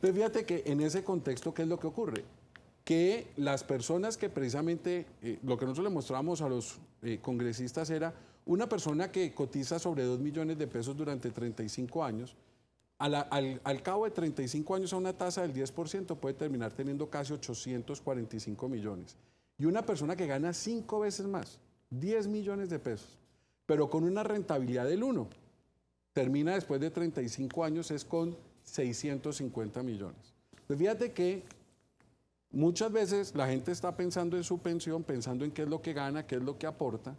Entonces, fíjate que en ese contexto, ¿qué es lo que ocurre? Que las personas que precisamente, lo que nosotros le mostrábamos a los congresistas era una persona que cotiza sobre 2 millones de pesos durante 35 años, al cabo de 35 años a una tasa del 10% puede terminar teniendo casi 845 millones. Y una persona que gana 5 veces más, 10 millones de pesos, pero con una rentabilidad del 1, termina después de 35 años es con 650 millones. Pues fíjate que muchas veces la gente está pensando en su pensión, pensando en qué es lo que gana, qué es lo que aporta,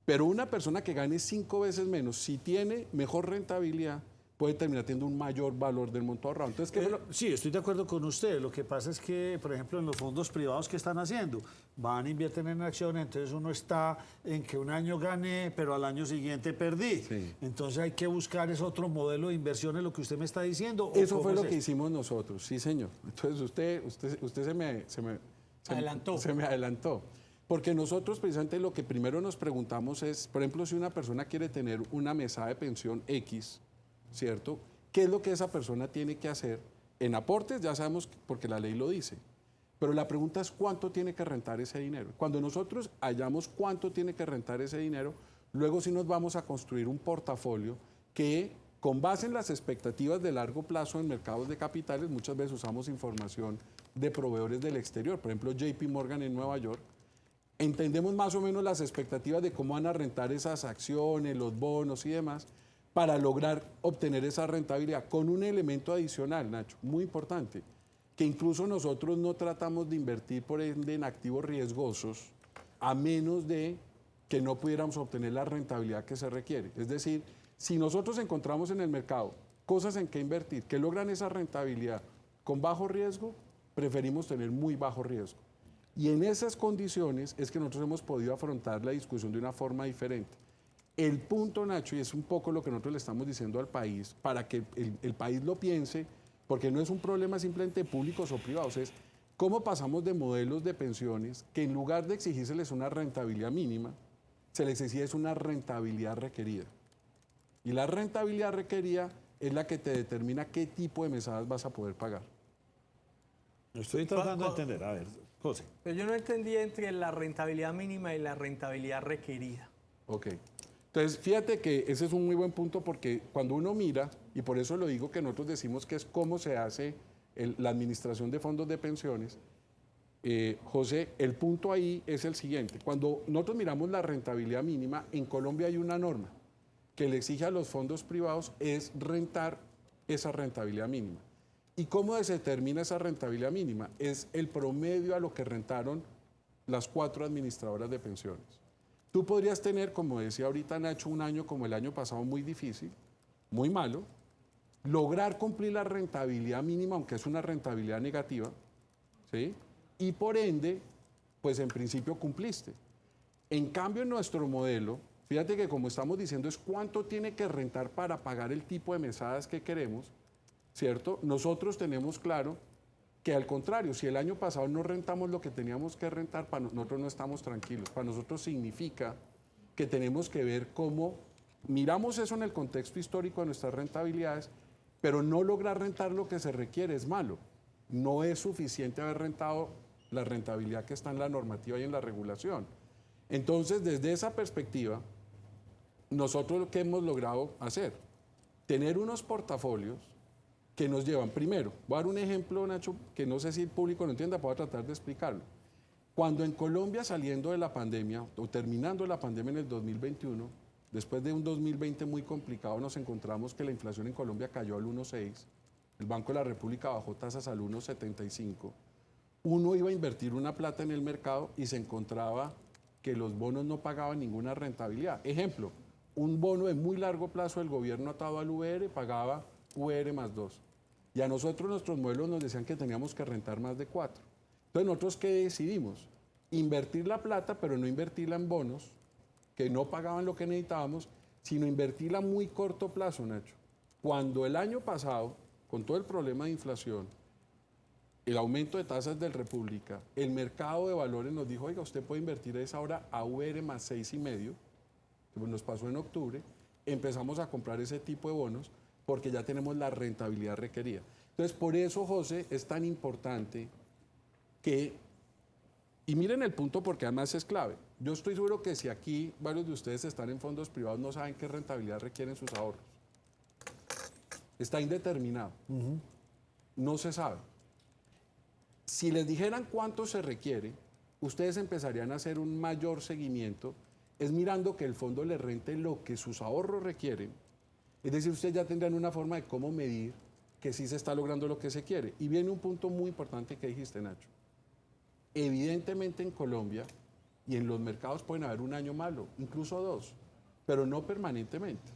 pero una persona que gane 5 veces menos, si tiene mejor rentabilidad, puede terminar teniendo un mayor valor del monto ahorrado. Entonces, sí, estoy de acuerdo con usted. Lo que pasa es que, por ejemplo, en los fondos privados, ¿qué están haciendo? Van, invierten en acciones, entonces uno está en que un año gané, pero al año siguiente perdí. Sí. Entonces hay que buscar ese otro modelo de inversión, lo que usted me está diciendo. Eso fue lo que hicimos nosotros, sí, señor. Entonces usted se me adelantó. Porque nosotros precisamente lo que primero nos preguntamos es, por ejemplo, si una persona quiere tener una mesada de pensión X, ¿cierto? ¿Qué es lo que esa persona tiene que hacer? En aportes ya sabemos porque la ley lo dice, pero la pregunta es cuánto tiene que rentar ese dinero. Cuando nosotros hallamos cuánto tiene que rentar ese dinero, luego sí nos vamos a construir un portafolio que, con base en las expectativas de largo plazo en mercados de capitales, muchas veces usamos información de proveedores del exterior, por ejemplo JP Morgan en Nueva York, entendemos más o menos las expectativas de cómo van a rentar esas acciones, los bonos y demás, para lograr obtener esa rentabilidad con un elemento adicional, Nacho, muy importante, que incluso nosotros no tratamos de invertir por ende en activos riesgosos a menos de que no pudiéramos obtener la rentabilidad que se requiere. Es decir, si nosotros encontramos en el mercado cosas en que invertir que logran esa rentabilidad con bajo riesgo, preferimos tener muy bajo riesgo. Y en esas condiciones es que nosotros hemos podido afrontar la discusión de una forma diferente. El punto, Nacho, y es un poco lo que nosotros le estamos diciendo al país, para que el país lo piense, porque no es un problema simplemente de públicos o privados, es cómo pasamos de modelos de pensiones que en lugar de exigírseles una rentabilidad mínima, se les exige es una rentabilidad requerida. Y la rentabilidad requerida es la que te determina qué tipo de mesadas vas a poder pagar. Estoy tratando de entender, a ver, José. Pero yo no entendí entre la rentabilidad mínima y la rentabilidad requerida. Ok. Entonces, fíjate que ese es un muy buen punto porque cuando uno mira, y por eso lo digo que nosotros decimos que es cómo se hace la administración de fondos de pensiones, José, el punto ahí es el siguiente. Cuando nosotros miramos la rentabilidad mínima, en Colombia hay una norma que le exige a los fondos privados es rentar esa rentabilidad mínima. ¿Y cómo se determina esa rentabilidad mínima? Es el promedio a lo que rentaron las 4 administradoras de pensiones. Tú podrías tener, como decía ahorita Nacho, un año como el año pasado muy difícil, muy malo, lograr cumplir la rentabilidad mínima, aunque es una rentabilidad negativa, ¿sí? Y por ende, pues en principio cumpliste. En cambio, en nuestro modelo, fíjate que como estamos diciendo es cuánto tiene que rentar para pagar el tipo de mesadas que queremos, ¿cierto? Nosotros tenemos claro que al contrario, si el año pasado no rentamos lo que teníamos que rentar, para nosotros no estamos tranquilos. Para nosotros significa que tenemos que ver cómo miramos eso en el contexto histórico de nuestras rentabilidades, pero no lograr rentar lo que se requiere es malo. No es suficiente haber rentado la rentabilidad que está en la normativa y en la regulación. Entonces, desde esa perspectiva, nosotros lo que hemos logrado hacer, tener unos portafolios que nos llevan, primero, voy a dar un ejemplo, Nacho, que no sé si el público lo entienda, voy a tratar de explicarlo. Cuando en Colombia, saliendo de la pandemia, o terminando la pandemia en el 2021, después de un 2020 muy complicado, nos encontramos que la inflación en Colombia cayó al 1,6, el Banco de la República bajó tasas al 1,75, uno iba a invertir una plata en el mercado y se encontraba que los bonos no pagaban ninguna rentabilidad. Ejemplo, un bono de muy largo plazo del gobierno atado al VR pagaba UR más 2. Y a nosotros nuestros modelos nos decían que teníamos que rentar más de 4. Entonces, ¿nosotros qué decidimos? Invertir la plata, pero no invertirla en bonos, que no pagaban lo que necesitábamos, sino invertirla a muy corto plazo, Nacho. Cuando el año pasado, con todo el problema de inflación, el aumento de tasas del República, el mercado de valores nos dijo, oiga, usted puede invertir a esa hora a UR más 6,5, que nos pasó en octubre, empezamos a comprar ese tipo de bonos, porque ya tenemos la rentabilidad requerida. Entonces, por eso, José, es tan importante que, y miren el punto porque además es clave. Yo estoy seguro que si aquí varios de ustedes están en fondos privados, no saben qué rentabilidad requieren sus ahorros. Está indeterminado. No se sabe. Si les dijeran cuánto se requiere, ustedes empezarían a hacer un mayor seguimiento, es mirando que el fondo le rente lo que sus ahorros requieren. Es decir, ustedes ya tendrán una forma de cómo medir que sí se está logrando lo que se quiere. Y viene un punto muy importante que dijiste, Nacho. Evidentemente en Colombia y en los mercados pueden haber un año malo, incluso dos, pero no permanentemente.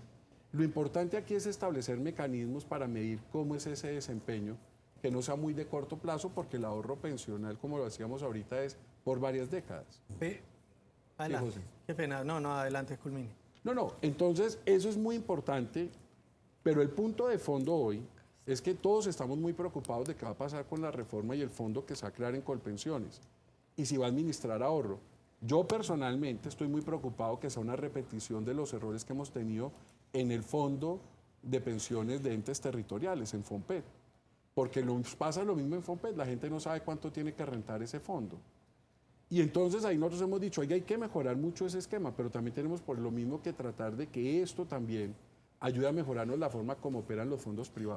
Lo importante aquí es establecer mecanismos para medir cómo es ese desempeño, que no sea muy de corto plazo, porque el ahorro pensional, como lo hacíamos ahorita, es por varias décadas. Sí. Adelante. José. Qué pena. No, adelante, culmine. No, entonces eso es muy importante, pero el punto de fondo hoy es que todos estamos muy preocupados de qué va a pasar con la reforma y el fondo que se va a crear en Colpensiones y si va a administrar ahorro. Yo personalmente estoy muy preocupado que sea una repetición de los errores que hemos tenido en el fondo de pensiones de entes territoriales, en FOMPET, porque nos pasa lo mismo en FOMPET, la gente no sabe cuánto tiene que rentar ese fondo. Y entonces ahí nosotros hemos dicho, oiga, hay que mejorar mucho ese esquema, pero también tenemos por lo mismo que tratar de que esto también ayude a mejorarnos la forma como operan los fondos privados.